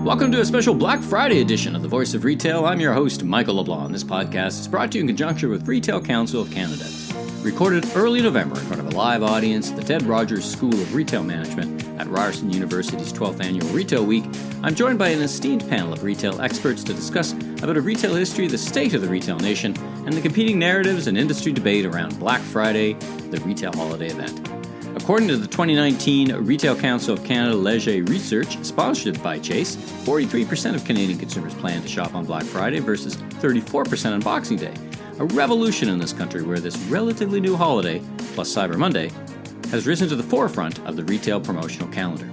Welcome to a special Black Friday edition of The Voice of Retail. I'm your host, Michael LeBlanc. This podcast is brought to you in conjunction with Retail Council of Canada. Recorded early November in front of a live audience at the Ted Rogers School of Retail Management at Ryerson University's 12th Annual Retail Week, I'm joined by an esteemed panel of retail experts to discuss about a retail history, the state of the retail nation, and the competing narratives and industry debate around Black Friday, the retail holiday event. According to the 2019 Retail Council of Canada Leger research, sponsored by Chase, 43% of Canadian consumers plan to shop on Black Friday versus 34% on Boxing Day. A revolution in this country where this relatively new holiday, plus Cyber Monday, has risen to the forefront of the retail promotional calendar.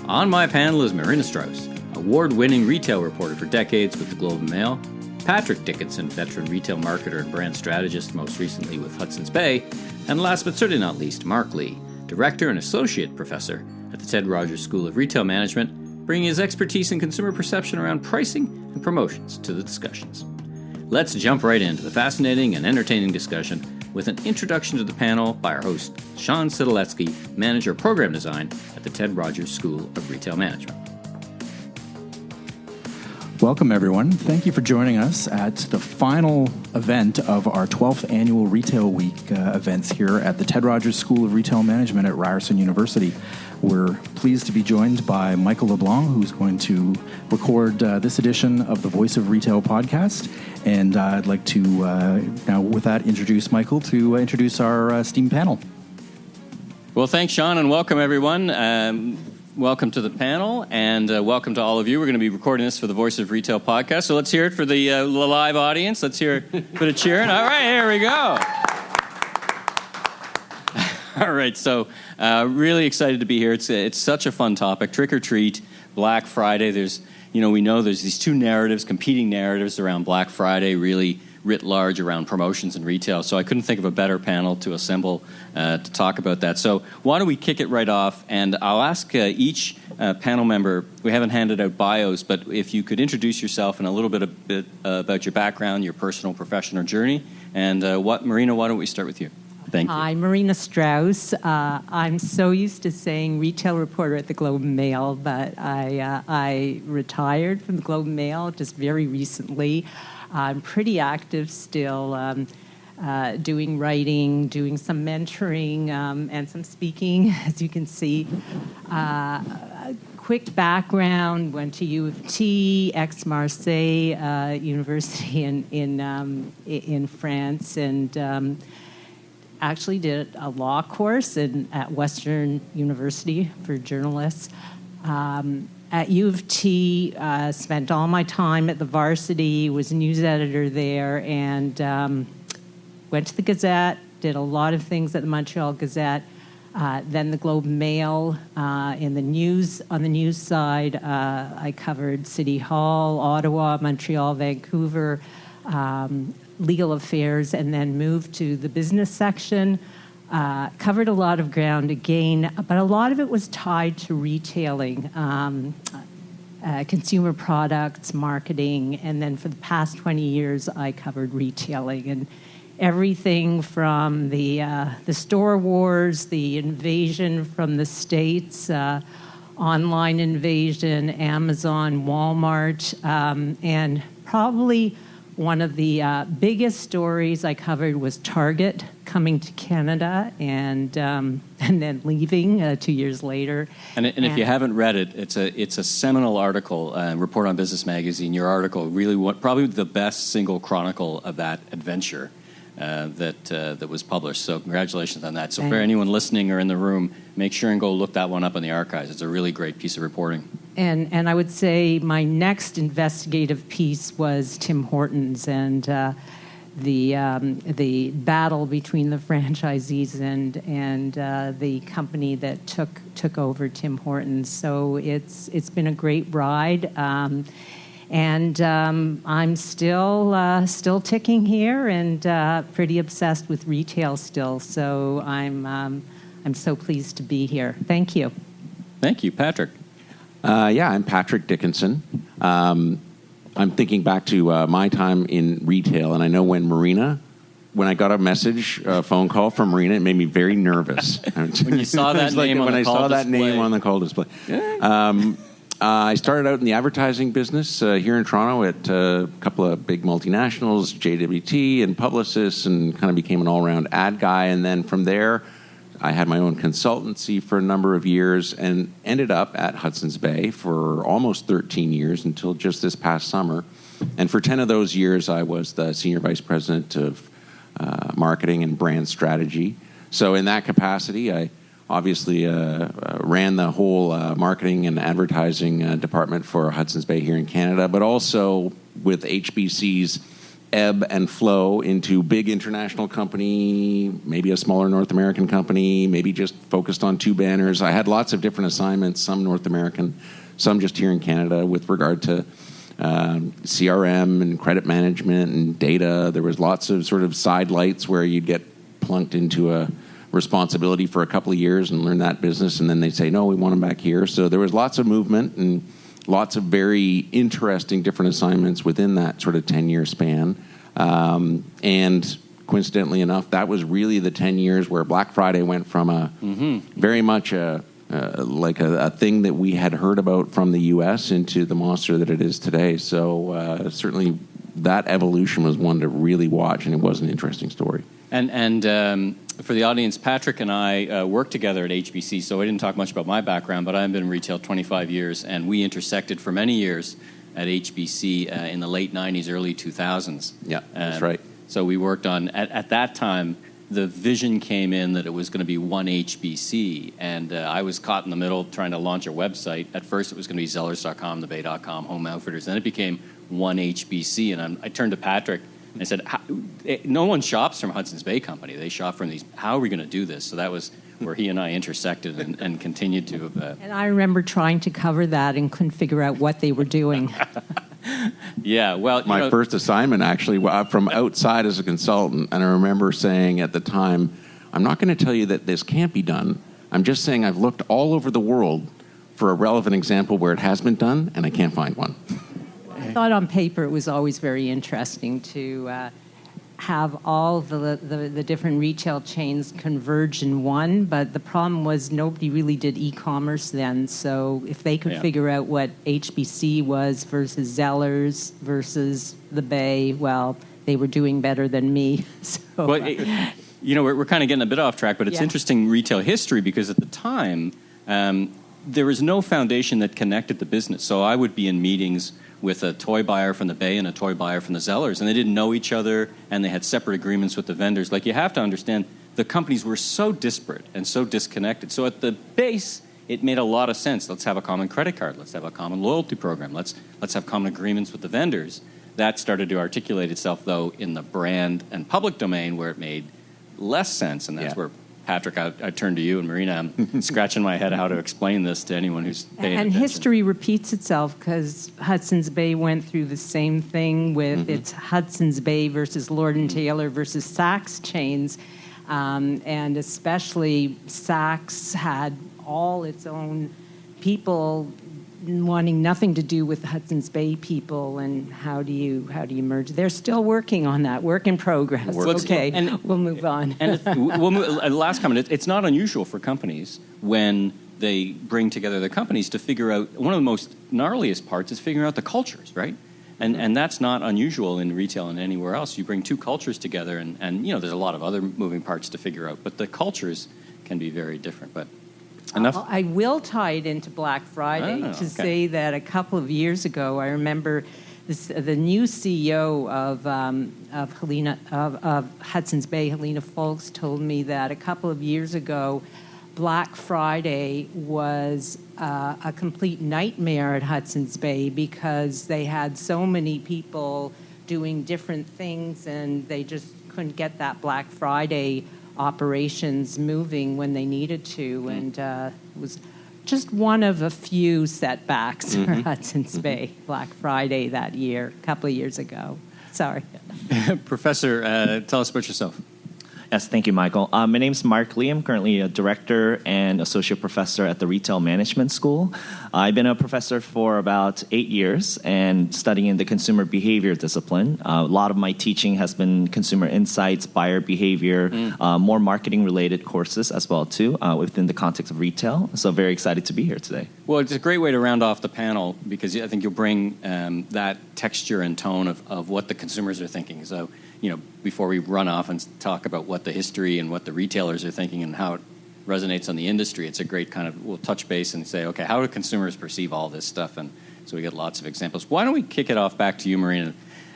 On my panel is Marina Strauss, award-winning retail reporter for decades with the Globe and Mail, Patrick Dickinson, veteran retail marketer and brand strategist, most recently with Hudson's Bay, and last but certainly not least, Mark Lee, Director and Associate Professor at the Ted Rogers School of Retail Management, bringing his expertise in consumer perception around pricing and promotions to the discussions. Let's jump right into the fascinating and entertaining discussion with an introduction to the panel by our host, Sean Sidoletsky, Manager of Program Design at the Ted Rogers School of Retail Management. Welcome, everyone. Thank you for joining us at the final event of our 12th Annual Retail Week events here at the Ted Rogers School of Retail Management at Ryerson University. We're pleased to be joined by Michael LeBlanc, who's going to record this edition of the Voice of Retail podcast. And I'd like to, now with that, introduce Michael to introduce our esteemed panel. Well, thanks, Sean, and welcome, everyone. Welcome to the panel, and welcome to all of you. We're going to be recording this for the Voice of Retail podcast, so let's hear it for the live audience. Let's hear a bit of cheering. All right, here we go. All right, so really excited to be here. It's such a fun topic. Trick or treat, Black Friday. We know there's these two narratives, competing narratives around Black Friday, really writ large around promotions and retail. So I couldn't think of a better panel to assemble to talk about that. So why don't we kick it right off? And I'll ask each panel member, we haven't handed out bios, but if you could introduce yourself and a little bit about your background, your personal, professional journey. And Marina, why don't we start with you? Thank you. Hi, Marina Strauss. I'm so used to saying retail reporter at the Globe and Mail, but I retired from the Globe and Mail just very recently. I'm pretty active still, doing writing, doing some mentoring, and some speaking, as you can see. Quick background, went to U of T, Aix-Marseille University in France, and actually did a law course at Western University for journalists. At U of T, spent all my time at the Varsity, was a news editor there, and went to the Gazette, did a lot of things at the Montreal Gazette, then the Globe and Mail. On the news side, I covered City Hall, Ottawa, Montreal, Vancouver, legal affairs, and then moved to the business section. Covered a lot of ground again, but a lot of it was tied to retailing, consumer products, marketing, and then for the past 20 years I covered retailing and everything from the store wars, the invasion from the States, online invasion, Amazon, Walmart, and probably one of the biggest stories I covered was Target coming to Canada and then leaving 2 years later. And if you haven't read it, it's a seminal article, Report on Business Magazine. Your article really probably the best single chronicle of that adventure that was published. So congratulations on that. So for anyone listening or in the room, make sure and go look that one up in the archives. It's a really great piece of reporting. And I would say my next investigative piece was Tim Hortons and the battle between the franchisees and the company that took over Tim Hortons. So it's been a great ride. And I'm still ticking here and pretty obsessed with retail still. So I'm so pleased to be here. Thank you. Thank you, Patrick. I'm Patrick Dickinson. I'm thinking back to my time in retail, and I know when I got a phone call from Marina, it made me very nervous. When you saw that name on the call display. When I saw that name on the call display. I started out in the advertising business here in Toronto at a couple of big multinationals, JWT and Publicis, and kind of became an all-around ad guy. And then from there, I had my own consultancy for a number of years and ended up at Hudson's Bay for almost 13 years until just this past summer. And for 10 of those years, I was the Senior Vice President of Marketing and Brand Strategy. So in that capacity, I obviously ran the whole marketing and advertising department for Hudson's Bay here in Canada, but also with HBC's ebb and flow into big international company, maybe a smaller North American company, maybe just focused on 2 banners. I had lots of different assignments, some North American, some just here in Canada with regard to CRM and credit management and data. There was lots of sort of side lights where you'd get plunked into a responsibility for a couple of years and learn that business, and then they say, no, we want them back here. So there was lots of movement and lots of very interesting different assignments within that sort of 10-year span. And coincidentally enough, that was really the 10 years where Black Friday went from a very much a thing that we had heard about from the U.S. into the monster that it is today. So certainly that evolution was one to really watch, and it was an interesting story. And for the audience, Patrick and I worked together at HBC, so I didn't talk much about my background, but I've been in retail 25 years, and we intersected for many years at HBC in the late 90s, early 2000s. Yeah, that's right. So we worked on, at that time, the vision came in that it was going to be one HBC, and I was caught in the middle trying to launch a website. At first, it was going to be Zellers.com, TheBay.com, Home Outfitters. Then it became one HBC, and I turned to Patrick and I said, no one shops from Hudson's Bay Company. They shop from these. How are we going to do this? So that was where he and I intersected and continued to. And I remember trying to cover that and couldn't figure out what they were doing. Yeah, well, my first assignment actually from outside as a consultant, and I remember saying at the time, I'm not going to tell you that this can't be done. I'm just saying I've looked all over the world for a relevant example where it has been done, and I can't find one. I thought on paper it was always very interesting to have all the different retail chains converge in one, but the problem was nobody really did e-commerce then. So if they could figure out what HBC was versus Zellers versus the Bay, well, they were doing better than me. So, well, we're kind of getting a bit off track, but it's interesting retail history because at the time there was no foundation that connected the business. So I would be in meetings with a toy buyer from the Bay and a toy buyer from the Zellers, and they didn't know each other, and they had separate agreements with the vendors. Like, you have to understand, the companies were so disparate and so disconnected. So at the base, it made a lot of sense. Let's have a common credit card. Let's have a common loyalty program. Let's have common agreements with the vendors. That started to articulate itself, though, in the brand and public domain, where it made less sense, and that's where Patrick, I turn to you, and Marina, I'm scratching my head how to explain this to anyone who's paying attention. And history repeats itself because Hudson's Bay went through the same thing with its Hudson's Bay versus Lord & Taylor versus Saks chains. And especially Saks had all its own people wanting nothing to do with Hudson's Bay people, and how do you merge? They're still working on that, work in progress. Okay, and we'll move on. And last comment, it's not unusual for companies when they bring together their companies to figure out, one of the most gnarliest parts is figuring out the cultures, right? And that's not unusual in retail and anywhere else. You bring two cultures together, and there's a lot of other moving parts to figure out, but the cultures can be very different. But enough. I will tie it into Black Friday to say that a couple of years ago, I remember the new CEO of Hudson's Bay, Helena Folks, told me that a couple of years ago, Black Friday was a complete nightmare at Hudson's Bay because they had so many people doing different things, and they just couldn't get that Black Friday operations moving when they needed to, and it was just one of a few setbacks for Hudson's Bay Black Friday that year, a couple of years ago. Sorry. Professor, tell us about yourself. Yes, thank you, Michael. My name's Mark Lee. I'm currently a director and associate professor at the Retail Management School. I've been a professor for about 8 years and studying the consumer behavior discipline. A lot of my teaching has been consumer insights, buyer behavior, more marketing-related courses as well, too, within the context of retail. So very excited to be here today. Well, it's a great way to round off the panel because I think you'll bring that texture and tone of what the consumers are thinking. So, before we run off and talk about what the history and what the retailers are thinking and how it resonates on the industry, it's a great we'll touch base and say, okay, how do consumers perceive all this stuff? And so we get lots of examples. Why don't we kick it off back to you, Marina?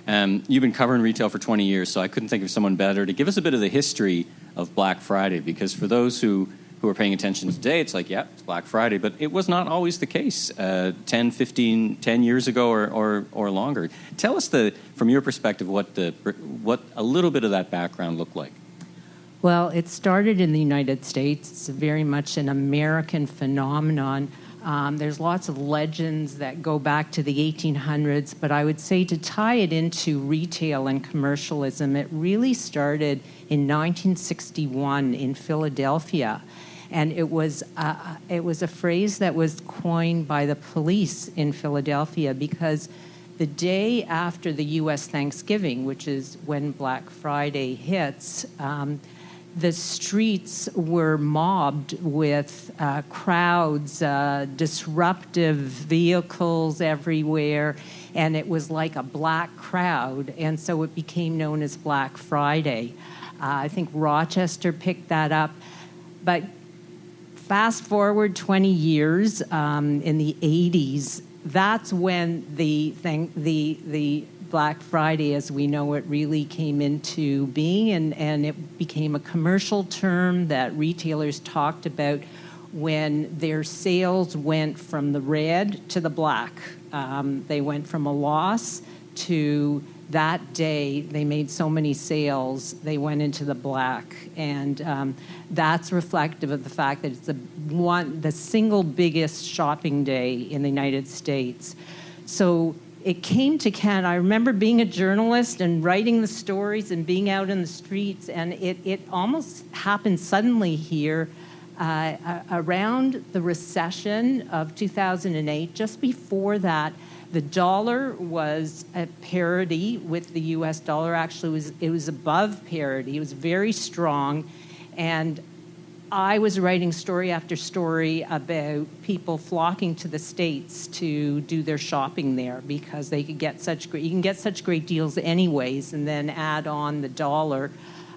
You've been covering retail for 20 years, so I couldn't think of someone better to give us a bit of the history of Black Friday, because for those who are paying attention today, it's like, yeah, it's Black Friday, but it was not always the case 10 years ago or longer. Tell us, from your perspective, what a little bit of that background looked like. Well, it started in the United States. It's very much an American phenomenon. There's lots of legends that go back to the 1800s, but I would say to tie it into retail and commercialism, it really started in 1961 in Philadelphia. And it was a phrase that was coined by the police in Philadelphia because the day after the U.S. Thanksgiving, which is when Black Friday hits, the streets were mobbed with crowds, disruptive vehicles everywhere, and it was like a black crowd, and so it became known as Black Friday. I think Rochester picked that up, but fast forward 20 years, in the 80s, that's when the Black Friday, as we know it, really came into being, and it became a commercial term that retailers talked about when their sales went from the red to the black. They went from a loss to that day they made so many sales, they went into the black. And that's reflective of the fact that it's the single biggest shopping day in the United States. So it came to Canada. I remember being a journalist and writing the stories and being out in the streets, and it almost happened suddenly here around the recession of 2008. Just before that, the dollar was at parity with the U.S. dollar. Actually, it was above parity. It was very strong. And I was writing story after story about people flocking to the States to do their shopping there because they could get you can get such great deals anyways, and then add on the dollar.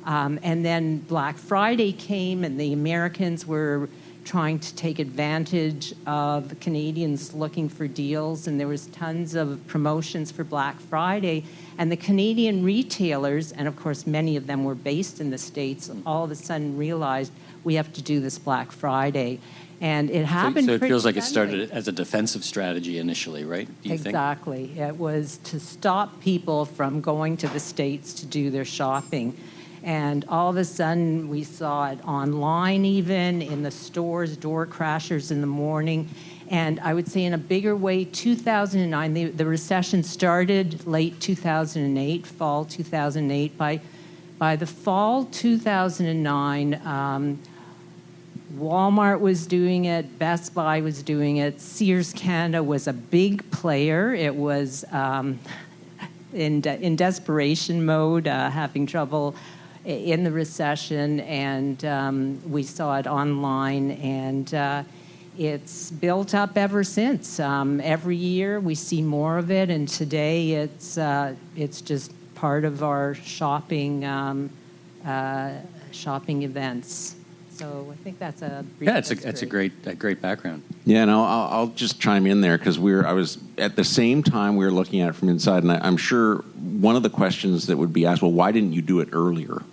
And then Black Friday came, and the Americans were trying to take advantage of Canadians looking for deals, and there was tons of promotions for Black Friday. And the Canadian retailers, and of course many of them were based in the States, all of a sudden realized we have to do this Black Friday. And it happened So it feels like suddenly. it started as a defensive strategy initially, right? Do you Exactly. It was to stop people from going to the States to do their shopping. And all of a sudden, we saw it online even, in the stores, door crashers in the morning. And I would say in a bigger way, 2009, the recession started late 2008, fall 2008. By the fall 2009, Walmart was doing it, Best Buy was doing it, Sears Canada was a big player. It was in desperation mode, having trouble in the recession, and we saw it online, and it's built up ever since. Every year we see more of it, and today it's just part of our shopping events. So I think that's a brief it's a great background. Yeah, and I'll just chime in there because I was at the same time we were looking at it from inside, and I'm sure one of the questions that would be asked, well, why didn't you do it earlier?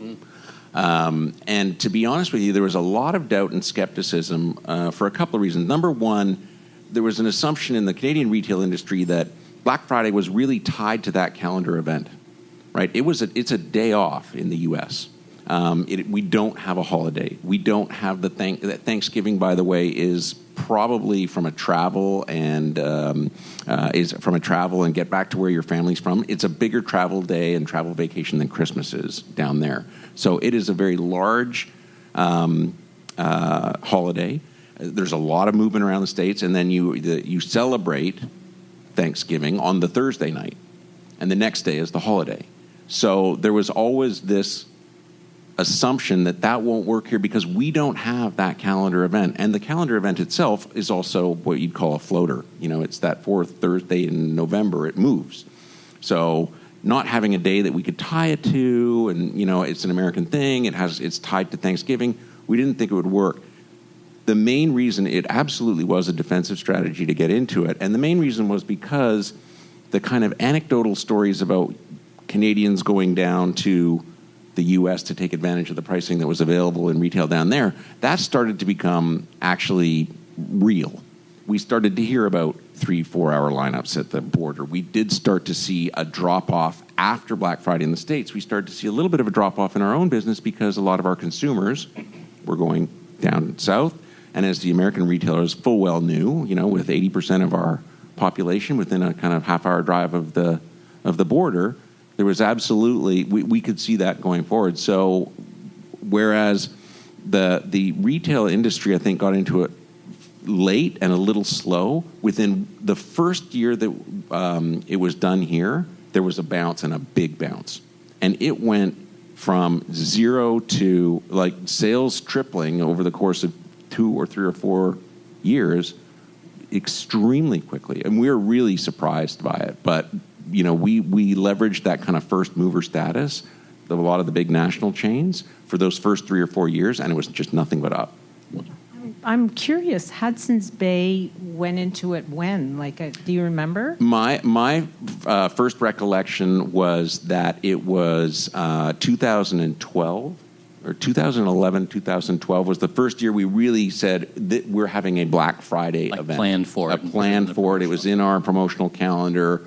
And to be honest with you, there was a lot of doubt and skepticism for a couple of reasons. Number one, there was an assumption in the Canadian retail industry that Black Friday was really tied to that calendar event, right? It's a day off in the U.S. We don't have a holiday. We don't have that Thanksgiving, by the way, is probably from a travel and get back to where your family's from. It's a bigger travel day and travel vacation than Christmas is down there. So it is a very large holiday. There's a lot of movement around the States, and then you celebrate Thanksgiving on the Thursday night, and the next day is the holiday. So there was always this assumption that won't work here because we don't have that calendar event. And the calendar event itself is also what you'd call a floater. It's that fourth Thursday in November, it moves. So not having a day that we could tie it to, and it's an American thing, it's tied to Thanksgiving, we didn't think it would work. The main reason, it absolutely was a defensive strategy to get into it, and the main reason was because the kind of anecdotal stories about Canadians going down to the U.S. to take advantage of the pricing that was available in retail down there, that started to become actually real. We started to hear about 3-4 hour lineups at the border. We did start to see a drop-off after Black Friday in the States. We started to see a little bit of a drop-off in our own business because a lot of our consumers were going down south. And as the American retailers full well knew, with 80% of our population within a kind of half-hour drive of the border, there was absolutely, we could see that going forward. So whereas the retail industry, I think, got into it late and a little slow, within the first year that it was done here, there was a bounce, and a big bounce. And it went from 0 to sales tripling over the course of 2 or 3 or 4 years extremely quickly. And we were really surprised by it. But, we leveraged that kind of first mover status of a lot of the big national chains for those first 3 or 4 years, and it was just nothing but up. I'm curious, Hudson's Bay went into it when? Do you remember? My first recollection was that it was 2012. Or 2011, 2012 was the first year we really said that we're having a Black Friday event. Planned for it. Planned for it. It was in our promotional calendar.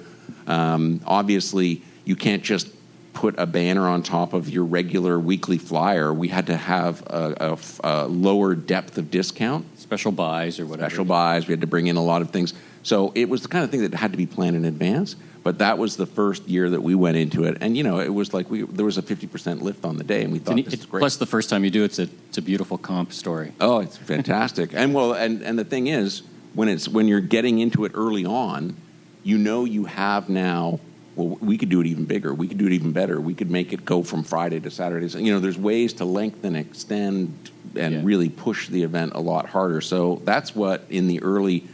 Obviously, you can't just put a banner on top of your regular weekly flyer. We had to have a lower depth of discount. Special buys or whatever. Special buys. We had to bring in a lot of things. So it was the kind of thing that had to be planned in advance. But that was the first year that we went into it, and it was like there was a 50% lift on the day, and we thought this is great. Plus, the first time you do it, it's a beautiful comp story. Oh, it's fantastic, and the thing is, when you're getting into it early on, you have now. Well, we could do it even bigger. We could do it even better. We could make it go from Friday to Saturday. So, there's ways to lengthen, extend, and really push the event a lot harder. So that's what in the early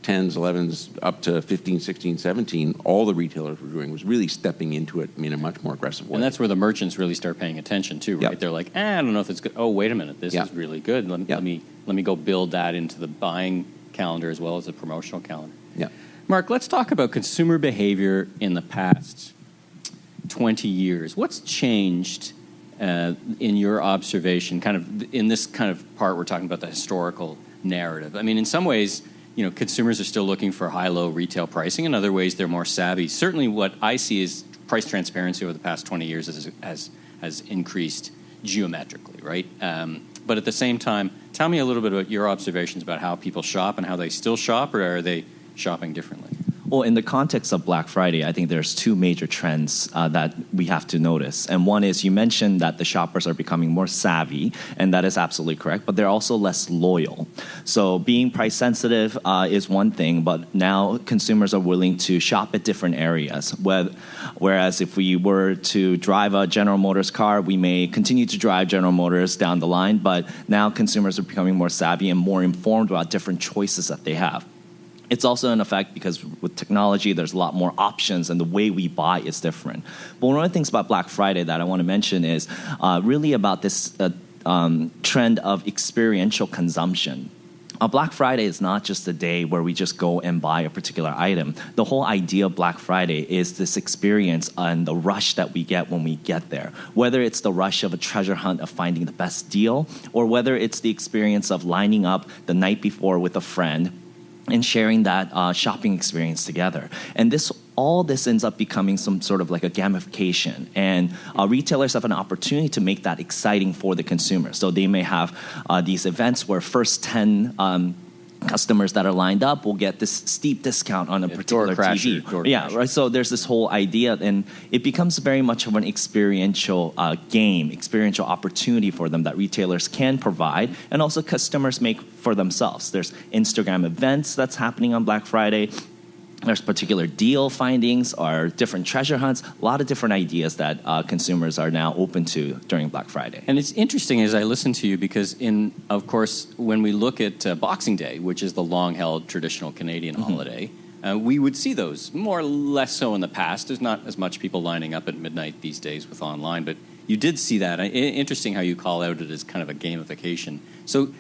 10s, 11s, up to 15, 16, 17, all the retailers were doing was really stepping into it in a much more aggressive way. And that's where the merchants really start paying attention too, right? Yep. They're like, I don't know if it's good. Oh, wait a minute, this is really good. Let me go build that into the buying calendar as well as the promotional calendar. Yeah. Mark, let's talk about consumer behavior in the past 20 years. What's changed in your observation, kind of in this kind of part we're talking about the historical narrative? I mean, in some ways, consumers are still looking for high-low retail pricing. In other ways, they're more savvy. Certainly what I see is price transparency over the past 20 years has increased geometrically, right? But at the same time, tell me a little bit about your observations about how people shop and how they still shop, or are they shopping differently? Well, in the context of Black Friday, I think there's two major trends that we have to notice. And one is, you mentioned that the shoppers are becoming more savvy, and that is absolutely correct, but they're also less loyal. So being price sensitive is one thing, but now consumers are willing to shop at different areas. Whereas if we were to drive a General Motors car, we may continue to drive General Motors down the line, but now consumers are becoming more savvy and more informed about different choices that they have. It's also an effect because with technology, there's a lot more options and the way we buy is different. But one of the things about Black Friday that I want to mention is really about this trend of experiential consumption. Black Friday is not just a day where we just go and buy a particular item. The whole idea of Black Friday is this experience and the rush that we get when we get there. Whether it's the rush of a treasure hunt of finding the best deal, or whether it's the experience of lining up the night before with a friend and sharing that shopping experience together. And all this ends up becoming some sort of like a gamification. And retailers have an opportunity to make that exciting for the consumer. So they may have these events where first 10 customers that are lined up will get this steep discount on a particular TV. Right. So there's this whole idea, and it becomes very much of an experiential game, experiential opportunity for them that retailers can provide, and also customers make for themselves. There's Instagram events that's happening on Black Friday. There's particular deal findings or different treasure hunts, a lot of different ideas that consumers are now open to during Black Friday. And it's interesting as I listen to you because, of course, when we look at Boxing Day, which is the long-held traditional Canadian holiday, we would see those more or less so in the past. There's not as much people lining up at midnight these days with online, but you did see that. Interesting how you call out it as kind of a gamification. So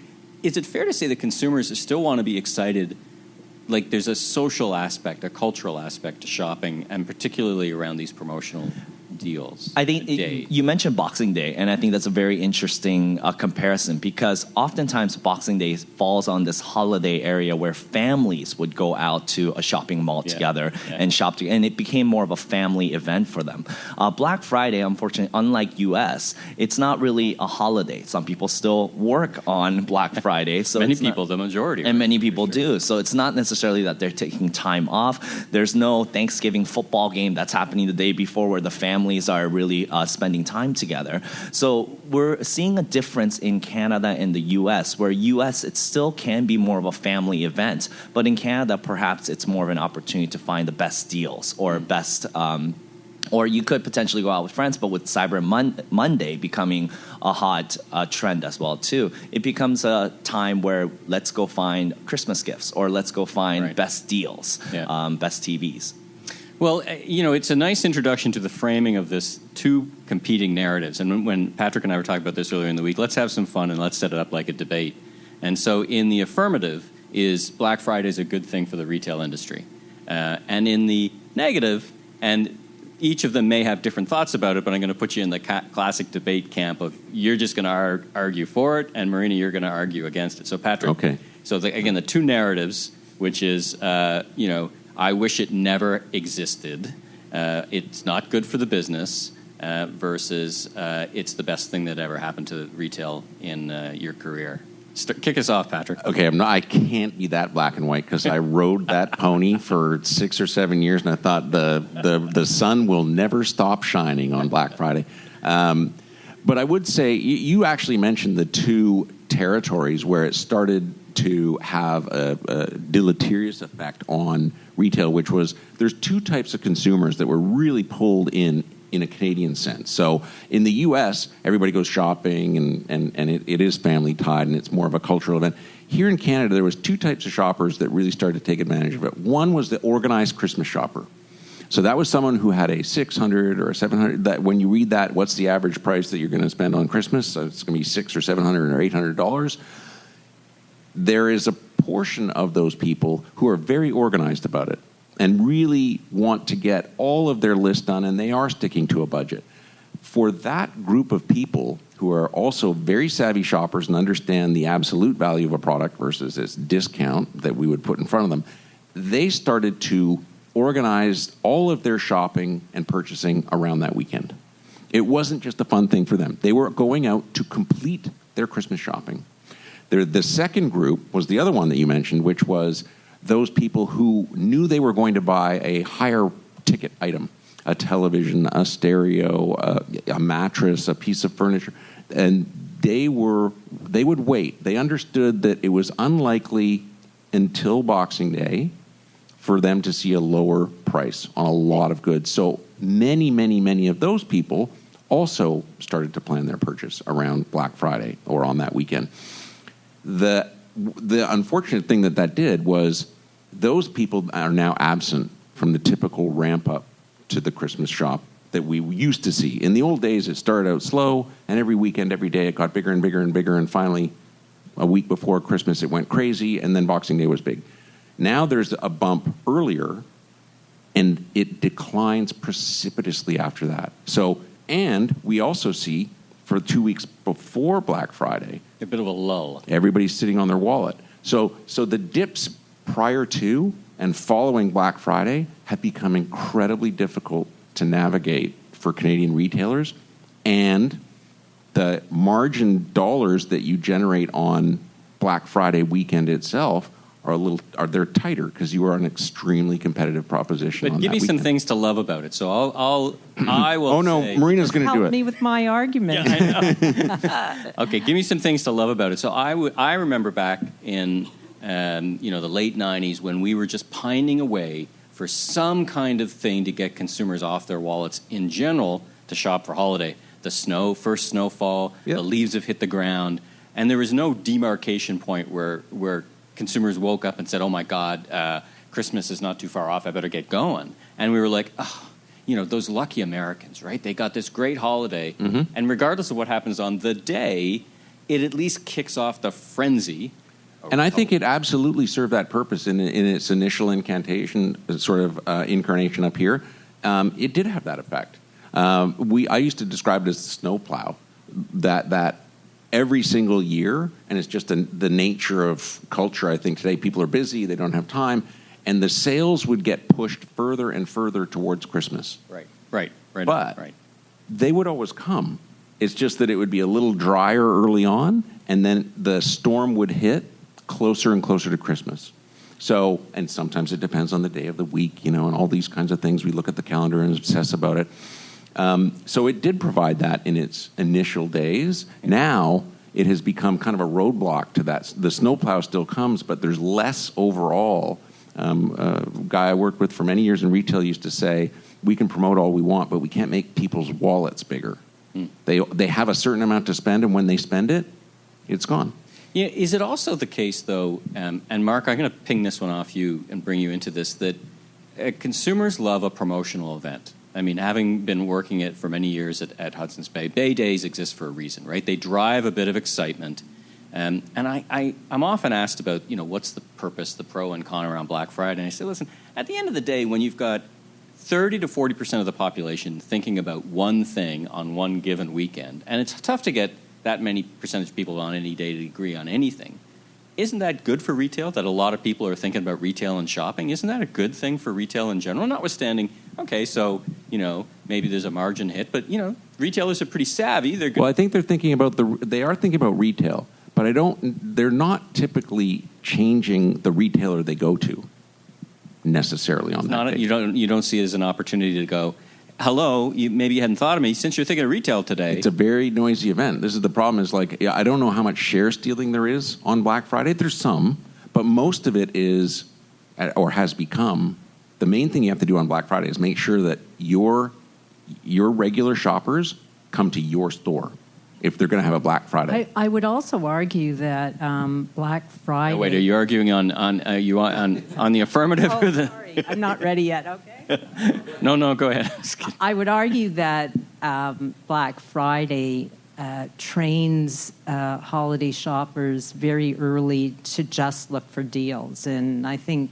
is it fair to say that consumers still want to be excited? Like there's a social aspect, a cultural aspect to shopping, and particularly around these promotional deals. I think you mentioned Boxing Day, and I think that's a very interesting comparison because oftentimes Boxing Day falls on this holiday area where families would go out to a shopping mall together and shop together, and it became more of a family event for them. Black Friday, unfortunately, unlike U.S., it's not really a holiday. Some people still work on Black Friday. So the majority. And many people do. So it's not necessarily that they're taking time off. There's no Thanksgiving football game that's happening the day before where the families are really spending time together. So we're seeing a difference in Canada and the U.S., where U.S. it still can be more of a family event, but in Canada perhaps it's more of an opportunity to find the best deals or best or you could potentially go out with friends, but with Cyber Monday becoming a hot trend as well too, it becomes a time where let's go find Christmas gifts or let's go find best deals, best TVs. Well, it's a nice introduction to the framing of this two competing narratives. And when Patrick and I were talking about this earlier in the week, let's have some fun and let's set it up like a debate. And so in the affirmative is Black Friday is a good thing for the retail industry. And in the negative, and each of them may have different thoughts about it, but I'm going to put you in the classic debate camp of you're just going to argue for it, and Marina, you're going to argue against it. So Patrick, so again, the two narratives, which is, I wish it never existed. It's not good for the business versus it's the best thing that ever happened to retail in your career. Kick us off, Patrick. Okay, I can't be that black and white because I rode that pony for 6 or 7 years, and I thought the sun will never stop shining on Black Friday. But I would say you actually mentioned the two territories where it started to have a deleterious effect on retail, which was there's two types of consumers that were really pulled in a Canadian sense. So in the U.S., everybody goes shopping and it is family tied and it's more of a cultural event. Here in Canada, there was two types of shoppers that really started to take advantage of it. One was the organized Christmas shopper. So that was someone who had a $600 or a $700. That when you read that, what's the average price that you're going to spend on Christmas? So it's going to be $600 or $700 or $800. There is a portion of those people who are very organized about it and really want to get all of their list done, and they are sticking to a budget. For that group of people who are also very savvy shoppers and understand the absolute value of a product versus this discount that we would put in front of them, they started to organize all of their shopping and purchasing around that weekend. It wasn't just a fun thing for them. They were going out to complete their Christmas shopping. The second group was the other one that you mentioned, which was those people who knew they were going to buy a higher ticket item, a television, a stereo, a mattress, a piece of furniture, and they would wait. They understood that it was unlikely until Boxing Day for them to see a lower price on a lot of goods. So many of those people also started to plan their purchase around Black Friday or on that weekend. The unfortunate thing that did was those people are now absent from the typical ramp up to the Christmas shop that we used to see. In the old days, it started out slow, and every weekend, every day, it got bigger and bigger and bigger, and finally, a week before Christmas, it went crazy, and then Boxing Day was big. Now there's a bump earlier, and it declines precipitously after that. So, and we also see, for 2 weeks before Black Friday, a bit of a lull. Everybody's sitting on their wallet. So the dips prior to and following Black Friday have become incredibly difficult to navigate for Canadian retailers, and the margin dollars that you generate on Black Friday weekend itself they're tighter because you are an extremely competitive proposition. But give me some things to love about it. So I will. Oh no, say, Marina's going to do Help it. me with my argument. Yeah, I know. Okay, give me some things to love about it. So I remember back in the late '90s when we were just pining away for some kind of thing to get consumers off their wallets in general to shop for holiday. The first snowfall, Yep. The leaves have hit the ground, and there was no demarcation point where consumers woke up and said, "Oh my God, Christmas is not too far off. I better get going." And we were like, those lucky Americans, right? They got this great holiday, and regardless of what happens on the day, it at least kicks off the frenzy. And I think it absolutely served that purpose in its initial incantation, sort of incarnation up here. It did have that effect. I used to describe it as the snowplow, that every single year, and it's just the nature of culture. I think today people are busy, they don't have time, and the sales would get pushed further and further towards Christmas. Right. But they would always come. It's just that it would be a little drier early on, and then the storm would hit closer and closer to Christmas. So, and sometimes it depends on the day of the week, and all these kinds of things. We look at the calendar and obsess about it. So it did provide that in its initial days. Now it has become kind of a roadblock to that. The snowplow still comes, but there's less overall. A guy I worked with for many years in retail used to say, we can promote all we want, but we can't make people's wallets bigger. They have a certain amount to spend, and when they spend it, it's gone. Yeah, is it also the case, though, and Mark, I'm going to ping this one off you and bring you into this, that consumers love a promotional event? I mean, having been working it for many years at Hudson's Bay, Bay Days exist for a reason, right? They drive a bit of excitement. And I'm often asked about, what's the purpose, the pro and con around Black Friday? And I say, listen, at the end of the day, when you've got 30 to 40% of the population thinking about one thing on one given weekend, and it's tough to get that many percentage of people on any day to agree on anything, isn't that good for retail, that a lot of people are thinking about retail and shopping? Isn't that a good thing for retail in general? Notwithstanding, okay, so, maybe there's a margin hit, but, retailers are pretty savvy. They're good. Well, I think they are thinking about retail, but they're not typically changing the retailer they go to necessarily on that day. You don't see it as an opportunity to go, hello, maybe you hadn't thought of me. Since you're thinking of retail today. It's a very noisy event. This is the problem is I don't know how much share stealing there is on Black Friday. There's some, but most of it is, or has become, the main thing you have to do on Black Friday is make sure that your regular shoppers come to your store if they're going to have a Black Friday. I would also argue that Black Friday... Wait, are you arguing on the affirmative? Oh, sorry. I'm not ready yet. Okay. No, go ahead. I would argue that Black Friday trains holiday shoppers very early to just look for deals. And I think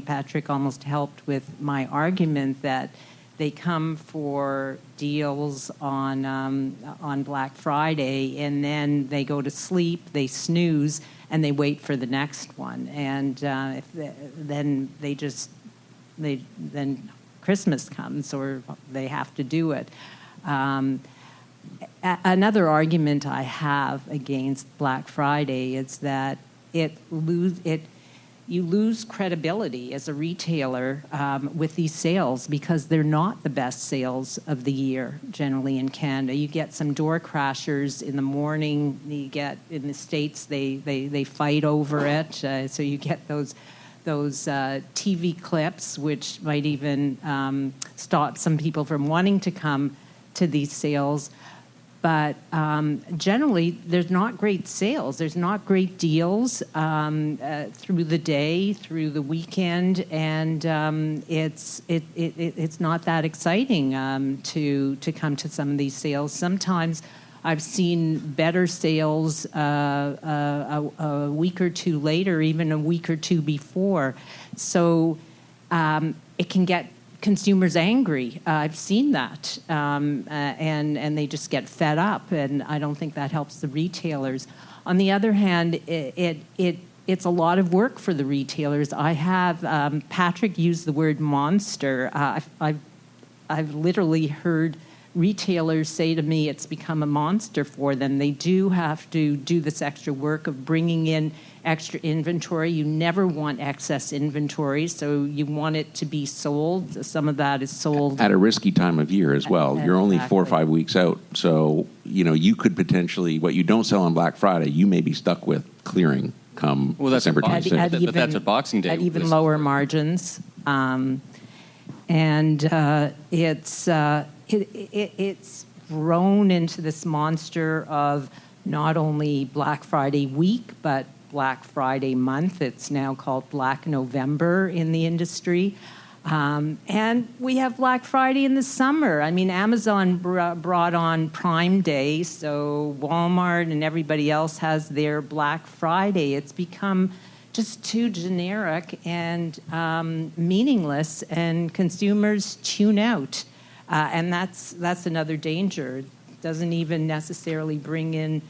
Patrick almost helped with my argument that they come for deals on Black Friday, and then they go to sleep, they snooze, and they wait for the next one. And then Christmas comes, or they have to do it. Another argument I have against Black Friday is that you lose credibility as a retailer with these sales because they're not the best sales of the year generally in Canada. You get some door crashers in the morning. You get in the States they fight over it, so you get those TV clips which might even stop some people from wanting to come to these sales. But generally, there's not great sales. There's not great deals through the day, through the weekend, and it's not that exciting to come to some of these sales. Sometimes I've seen better sales a week or two later, even a week or two before. So it can get consumers angry. I've seen that, and they just get fed up, and I don't think that helps the retailers. On the other hand, it's a lot of work for the retailers. I have Patrick used the word monster. I've literally heard retailers say to me it's become a monster for them. They do have to do this extra work of bringing in extra inventory. You never want excess inventory, so you want it to be sold. Some of that is sold at a risky time of year as well. You're only 4 or 5 weeks out, so you could potentially, what you don't sell on Black Friday, you may be stuck with clearing come December 26th. But that's a Boxing Day. At even lower margins. It's grown into this monster of not only Black Friday week, but Black Friday month. It's now called Black November in the industry. And we have Black Friday in the summer. I mean, Amazon brought on Prime Day, so Walmart and everybody else has their Black Friday. It's become just too generic and meaningless, and consumers tune out. And that's another danger. It doesn't even necessarily bring in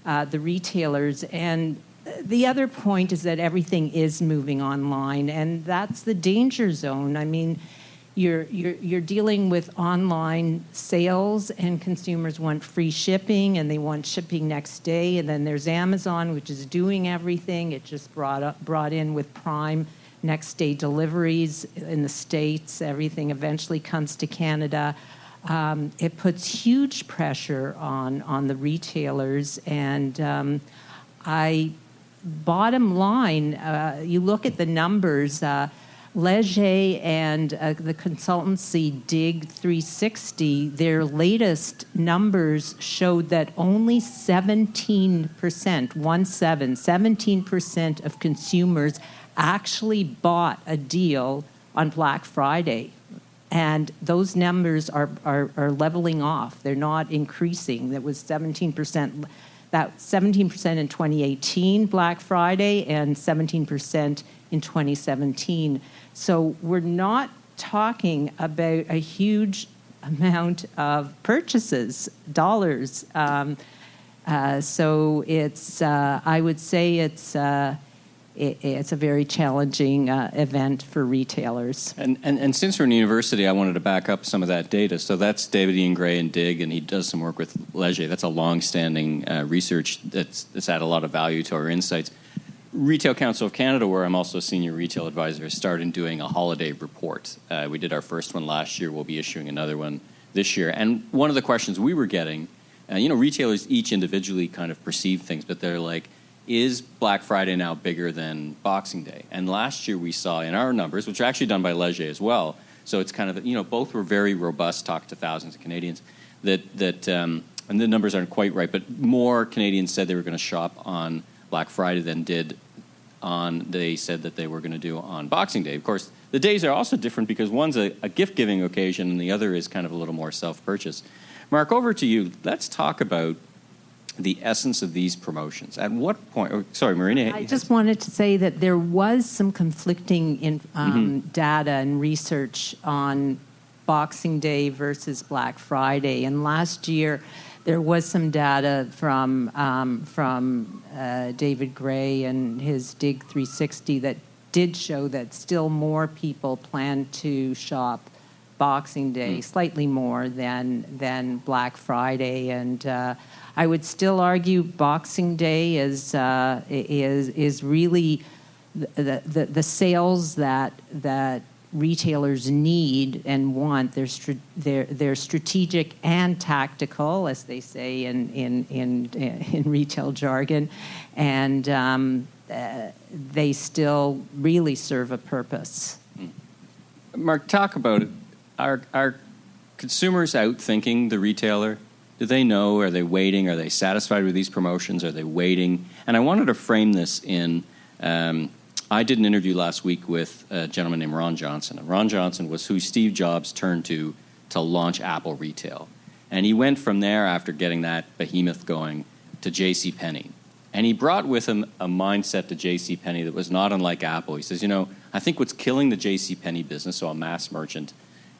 the retailers. And the other point is that everything is moving online, and that's the danger zone. I mean, you're dealing with online sales, and consumers want free shipping, and they want shipping next day. And then there's Amazon, which is doing everything. It just brought in with Prime next day deliveries in the States. Everything eventually comes to Canada. It puts huge pressure on the retailers, and bottom line, you look at the numbers. Leger and the consultancy Dig 360, their latest numbers showed that only 17% of consumers actually bought a deal on Black Friday. And those numbers are leveling off. They're not increasing. That was 17%. That 17% in 2018 Black Friday and 17% in 2017. So we're not talking about a huge amount of purchases, dollars. So it's I would say it's a very challenging event for retailers. And since we're in university, I wanted to back up some of that data. So that's David Ian Gray in Dig, and he does some work with Leger. That's a long-standing research that's added a lot of value to our insights. Retail Council of Canada, where I'm also a senior retail advisor, started doing a holiday report. We did our first one last year. We'll be issuing another one this year. And one of the questions we were getting, retailers each individually kind of perceive things, but they're like, is Black Friday now bigger than Boxing Day? And last year we saw in our numbers, which are actually done by Leger as well, so it's kind of, both were very robust, talked to thousands of Canadians, that and the numbers aren't quite right, but more Canadians said they were going to shop on Black Friday than they said that they were going to do on Boxing Day. Of course, the days are also different because one's a gift-giving occasion and the other is kind of a little more self-purchase. Mark, over to you. Let's talk about the essence of these promotions. At what point, sorry, Marina. I just wanted to say that there was some conflicting data and research on Boxing Day versus Black Friday. And last year, there was some data from David Gray and his Dig 360 that did show that still more people plan to shop Boxing Day, slightly more than Black Friday, and I would still argue Boxing Day is really the sales that retailers need and want. They're strategic and tactical, as they say in retail jargon, and they still really serve a purpose. Mark, talk about it. Are consumers out thinking the retailer? Do they know? Are they waiting? Are they satisfied with these promotions? Are they waiting? And I wanted to frame this in, I did an interview last week with a gentleman named Ron Johnson. And Ron Johnson was who Steve Jobs turned to launch Apple Retail. And he went from there, after getting that behemoth going, to JCPenney. And he brought with him a mindset to JCPenney that was not unlike Apple. He says, I think what's killing the JCPenney business, so a mass merchant,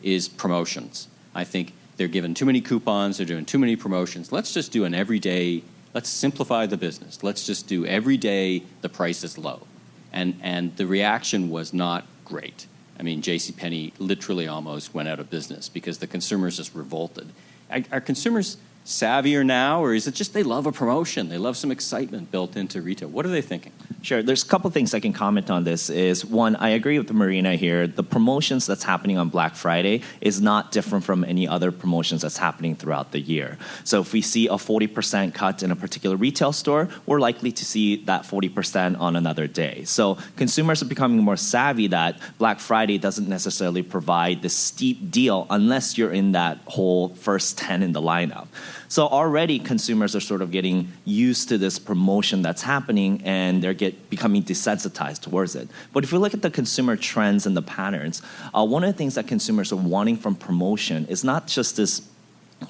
is promotions. I think they're given too many coupons, they're doing too many promotions. Let's just do an everyday, let's simplify the business. Let's just do every day the price is low. And the reaction was not great. I mean, JCPenney literally almost went out of business because the consumers just revolted. Are consumers savvier now, or is it just they love a promotion? They love some excitement built into retail. What are they thinking? Sure. There's a couple things I can comment on this. Is one, I agree with Marina here. The promotions that's happening on Black Friday is not different from any other promotions that's happening throughout the year. So if we see a 40% cut in a particular retail store, we're likely to see that 40% on another day. So consumers are becoming more savvy that Black Friday doesn't necessarily provide the steep deal unless you're in that whole first 10 in the lineup. So already consumers are sort of getting used to this promotion that's happening, and they're becoming desensitized towards it. But if you look at the consumer trends and the patterns, one of the things that consumers are wanting from promotion is not just this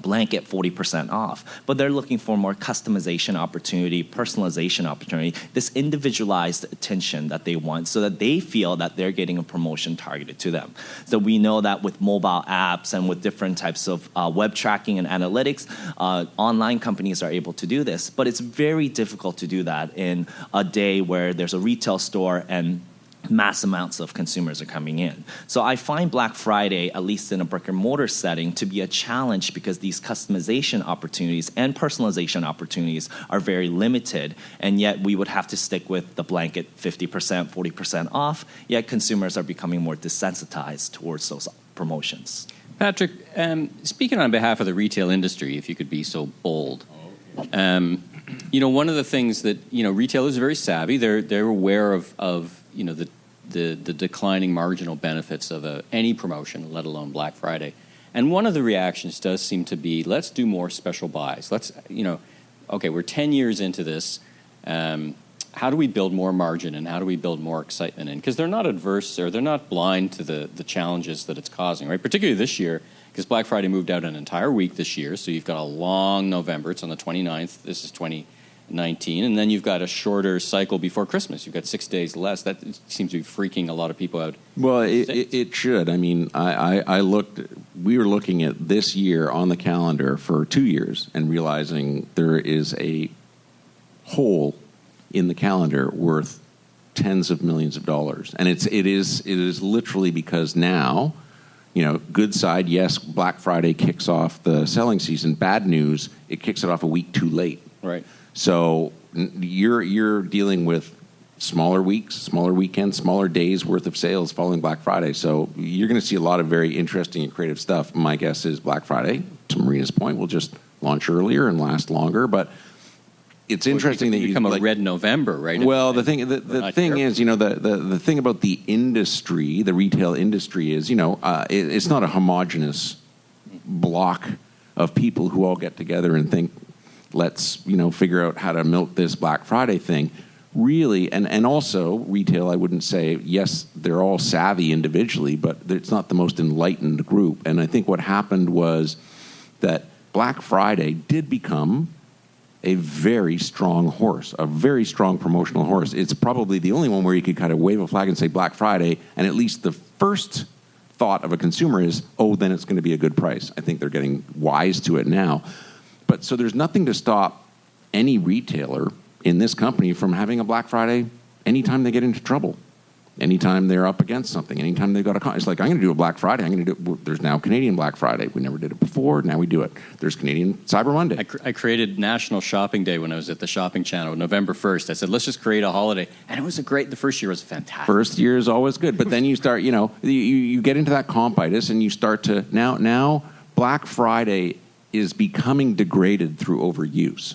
blanket 40% off, but they're looking for more customization opportunity, personalization opportunity, this individualized attention that they want so that they feel that they're getting a promotion targeted to them. So we know that with mobile apps and with different types of web tracking and analytics, online companies are able to do this, but it's very difficult to do that in a day where there's a retail store and mass amounts of consumers are coming in. So I find Black Friday, at least in a brick and mortar setting, to be a challenge because these customization opportunities and personalization opportunities are very limited, and yet we would have to stick with the blanket 50%, 40% off, yet consumers are becoming more desensitized towards those promotions. Patrick, speaking on behalf of the retail industry, if you could be so bold, one of the things that, retail is very savvy. They're aware of the declining marginal benefits of any promotion, let alone Black Friday. And one of the reactions does seem to be, let's do more special buys. Let's, okay, we're 10 years into this. How do we build more margin, and how do we build more excitement in? Because they're not adverse, or they're not blind to the challenges that it's causing, right? Particularly this year, because Black Friday moved out an entire week this year, so you've got a long November. It's on the 29th. This is 2019, and then you've got a shorter cycle before Christmas. You've got 6 days less. That seems to be freaking a lot of people out. Well, it should. I mean, I looked. We were looking at this year on the calendar for 2 years and realizing there is a hole in the calendar worth tens of millions of dollars, and it is literally because now, good side, yes, Black Friday kicks off the selling season. Bad news, it kicks it off a week too late. Right. So you're dealing with smaller weeks, smaller weekends, smaller days worth of sales following Black Friday. So you're going to see a lot of very interesting and creative stuff. My guess is Black Friday, to Marina's point, will just launch earlier and last longer. But it's interesting that you become a red November, right? Well, the thing is, the thing about the industry, the retail industry, is it's not a homogenous block of people who all get together and think, let's figure out how to milk this Black Friday thing. Really, and also retail, I wouldn't say, yes, they're all savvy individually, but it's not the most enlightened group. And I think what happened was that Black Friday did become a very strong horse, a very strong promotional horse. It's probably the only one where you could kind of wave a flag and say Black Friday, and at least the first thought of a consumer is, then it's going to be a good price. I think they're getting wise to it now. But so there's nothing to stop any retailer in this company from having a Black Friday anytime they get into trouble, anytime they're up against something, anytime they've got it's like, I'm going to do a Black Friday. I'm going to do it. There's now Canadian Black Friday. We never did it before. Now we do it. There's Canadian Cyber Monday. I created National Shopping Day when I was at the Shopping Channel, November 1st. I said, let's just create a holiday. And it was the first year was fantastic. First year is always good. But then you start, you get into that compitis and you start to, now Black Friday is becoming degraded through overuse.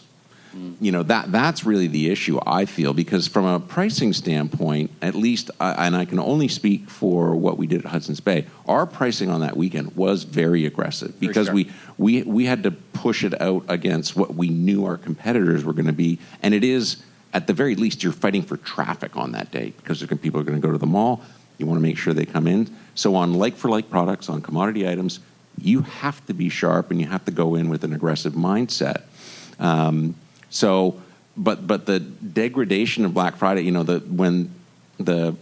That's really the issue, I feel, because from a pricing standpoint, at least, and I can only speak for what we did at Hudson's Bay, our pricing on that weekend was very aggressive because we had to push it out against what we knew our competitors were going to be, and it is, at the very least, you're fighting for traffic on that day because people are going to go to the mall. You want to make sure they come in. So on like-for-like products, on commodity items, you have to be sharp and you have to go in with an aggressive mindset. But the degradation of Black Friday, when the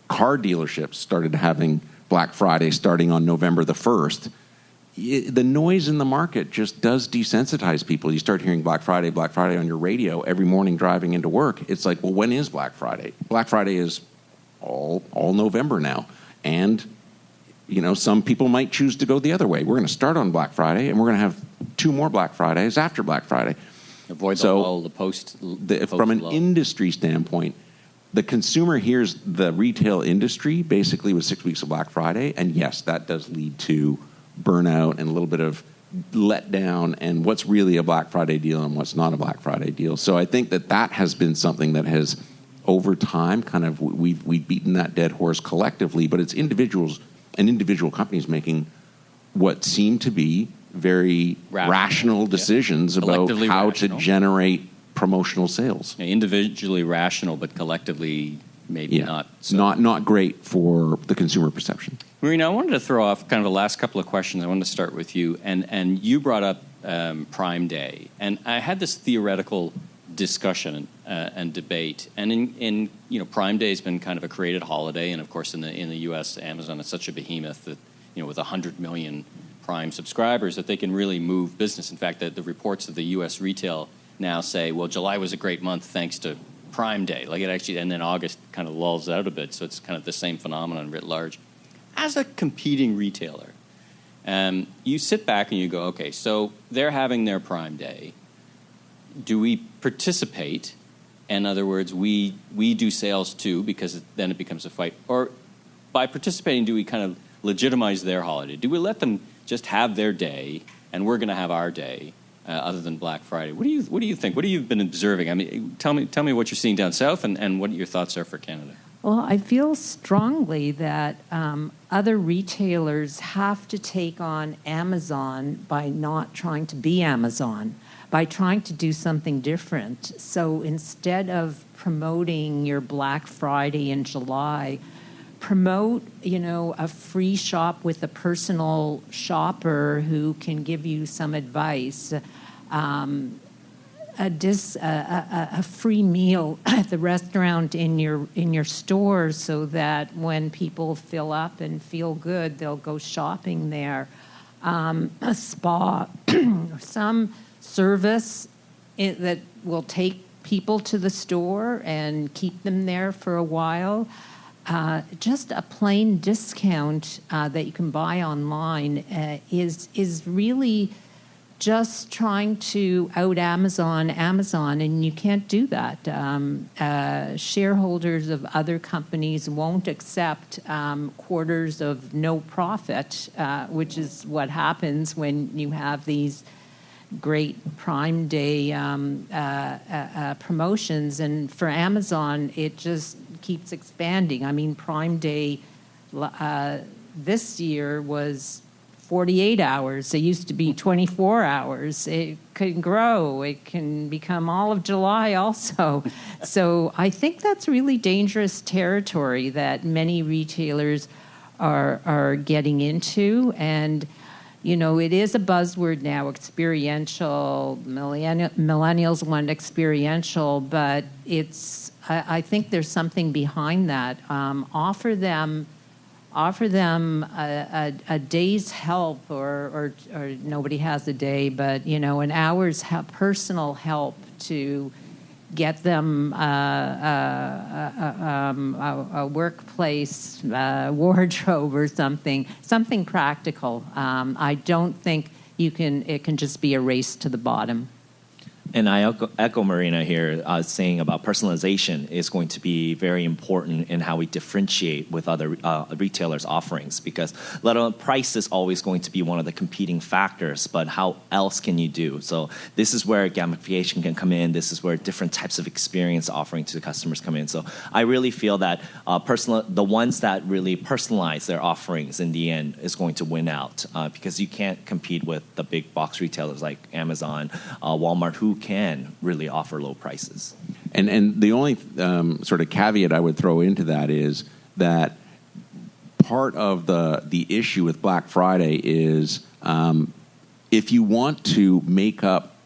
car dealerships started having Black Friday starting on November the 1st, the noise in the market just does desensitize people. You start hearing Black Friday on your radio every morning driving into work. It's like, well, when is Black Friday? Black Friday is all November now. And some people might choose to go the other way. We're going to start on Black Friday, and we're going to have 2 more Black Fridays after Black Friday. Avoid the lull, the post. From an industry standpoint, the consumer hears the retail industry basically with 6 weeks of Black Friday, and yes, that does lead to burnout and a little bit of letdown and what's really a Black Friday deal and what's not a Black Friday deal. So I think that has been something that has, over time, kind of we've beaten that dead horse collectively, but it's individuals and individual companies making what seem to be very rational decisions about how to generate promotional sales. Yeah, individually rational, but collectively maybe not. So. Not great for the consumer perception. Marina, I wanted to throw off kind of the last couple of questions. I wanted to start with you, and you brought up Prime Day, and I had this theoretical discussion and debate. And in Prime Day has been kind of a created holiday, and of course in the U.S., Amazon is such a behemoth that with 100 million Prime subscribers that they can really move business. In fact, the reports of the U.S. retail now say, well, July was a great month thanks to Prime Day. Like it actually, and then August kind of lulls out a bit, so it's kind of the same phenomenon writ large. As a competing retailer, you sit back and you go, okay, so they're having their Prime Day. Do we participate? In other words, we do sales too, because then it becomes a fight. Or by participating, do we kind of legitimize their holiday? Do we let them just have their day, and we're going to have our day, other than Black Friday? What do you think? What have you been observing? I mean, tell me what you're seeing down south, and what your thoughts are for Canada. Well, I feel strongly that other retailers have to take on Amazon by not trying to be Amazon, by trying to do something different. So instead of promoting your Black Friday in July, promote, a free shop with a personal shopper who can give you some advice, a free meal at the restaurant in your store, so that when people fill up and feel good, they'll go shopping there. A spa, some service that will take people to the store and keep them there for a while. Just a plain discount that you can buy online is really just trying to out Amazon, and you can't do that. Shareholders of other companies won't accept quarters of no profit, which is what happens when you have these great Prime Day promotions. And for Amazon, it just keeps expanding. I mean, Prime Day this year was 48 hours. It used to be 24 hours. It can grow. It can become all of July also. So I think that's really dangerous territory that many retailers are getting into. And, it is a buzzword now, experiential. Millennials want experiential, but I think there's something behind that. Offer them a day's help, or nobody has a day, but an hour's personal help to get them a workplace wardrobe or something practical. I don't think it can just be a race to the bottom. And I echo Marina here, saying about personalization is going to be very important in how we differentiate with other retailers' offerings, because price is always going to be one of the competing factors, but how else can you do? So this is where gamification can come in. This is where different types of experience offering to the customers come in. So I really feel that the ones that really personalize their offerings in the end is going to win out, because you can't compete with the big box retailers like Amazon, Walmart, who can really offer low prices. And the only sort of caveat I would throw into that is that part of the issue with Black Friday is if you want to make up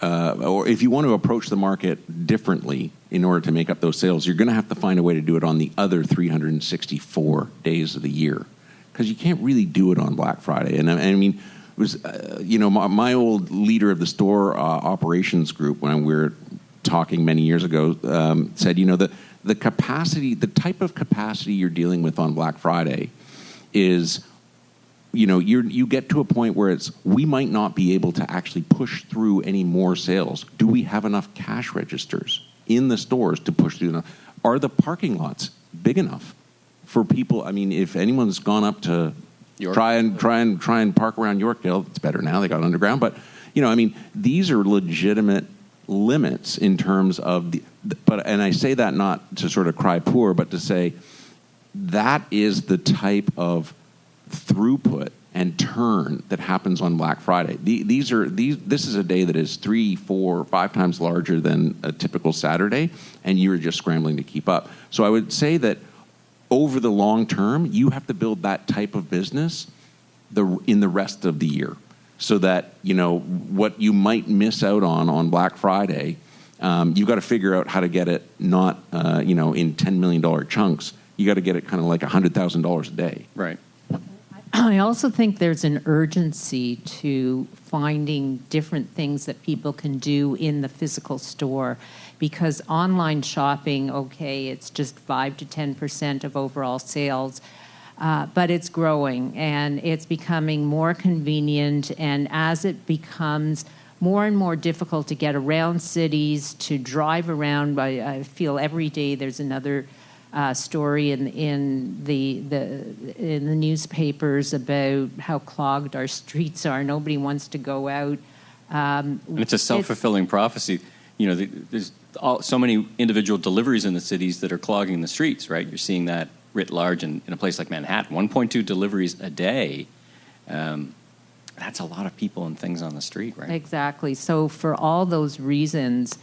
or if you want to approach the market differently in order to make up those sales, you're going to have to find a way to do it on the other 364 days of the year, because you can't really do it on Black Friday. And I mean, it was, my old leader of the store operations group, when we were talking many years ago, said, the capacity, the type of capacity you're dealing with on Black Friday is you get to a point where we might not be able to actually push through any more sales. Do we have enough cash registers in the stores to push through enough? Are the parking lots big enough for people? I mean, if anyone's gone up to York. try and park around Yorkdale, it's better now. They got underground, but these are legitimate limits in terms of and I say that not to sort of cry poor, but to say that is the type of throughput and turn that happens on Black Friday. This is a day that is 3, 4, 5 times larger than a typical Saturday, and you're just scrambling to keep up. So I would say that over the long term, you have to build that type of business in the rest of the year, so that what you might miss out on Black Friday, you've got to figure out how to get it not in $10 million chunks. You got to get it kind of like $100,000 a day. Right. I also think there's an urgency to finding different things that people can do in the physical store, because online shopping, it's just 5 to 10% of overall sales, but it's growing and it's becoming more convenient. And as it becomes more and more difficult to get around cities, to drive around, I feel every day there's another story in the newspapers about how clogged our streets are. Nobody wants to go out. And it's a self-fulfilling prophecy. There's so many individual deliveries in the cities that are clogging the streets, right? You're seeing that writ large in a place like Manhattan. 1.2 deliveries a day. That's a lot of people and things on the street, right? Exactly. So for all those reasons,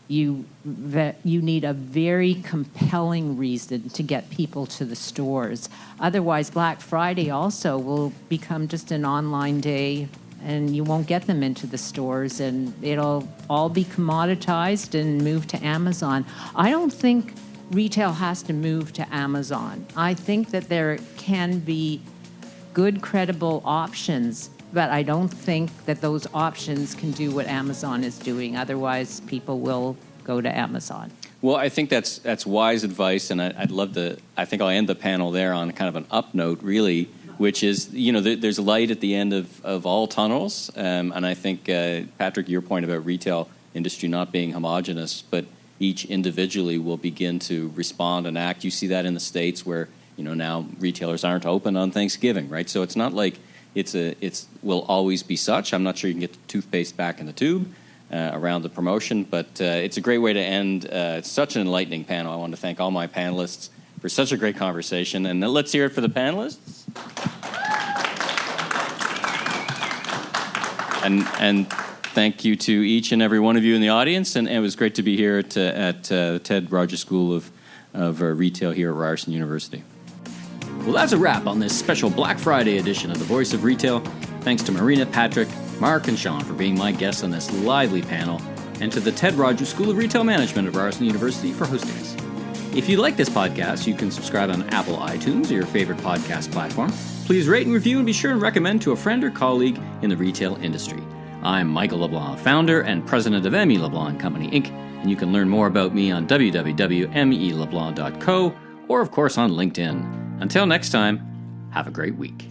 you need a very compelling reason to get people to the stores. Otherwise, Black Friday also will become just an online day, and you won't get them into the stores, and it'll all be commoditized and moved to Amazon. I don't think retail has to move to Amazon. I think that there can be good, credible options, but I don't think that those options can do what Amazon is doing. Otherwise, people will go to Amazon. Well, I think that's wise advice, and I think I'll end the panel there on kind of an up note, really, which is, there's light at the end of all tunnels, and I think, Patrick, your point about retail industry not being homogenous, but each individually will begin to respond and act. You see that in the States where, now retailers aren't open on Thanksgiving, right? So it's not like it will always be such. I'm not sure you can get the toothpaste back in the tube around the promotion, but it's a great way to end. It's such an enlightening panel. I want to thank all my panelists for such a great conversation, and let's hear it for the panelists. And thank you to each and every one of you in the audience, and it was great to be here at the Ted Rogers School of Retail here at Ryerson University. Well, that's a wrap on this special Black Friday edition of The Voice of Retail. Thanks to Marina, Patrick, Mark, and Sean for being my guests on this lively panel, and to the Ted Rogers School of Retail Management at Ryerson University for hosting us. If you like this podcast, you can subscribe on Apple iTunes or your favorite podcast platform. Please rate and review, and be sure and recommend to a friend or colleague in the retail industry. I'm Michael LeBlanc, founder and president of M.E. LeBlanc Company, Inc., and you can learn more about me on www.meleblanc.co or, of course, on LinkedIn. Until next time, have a great week.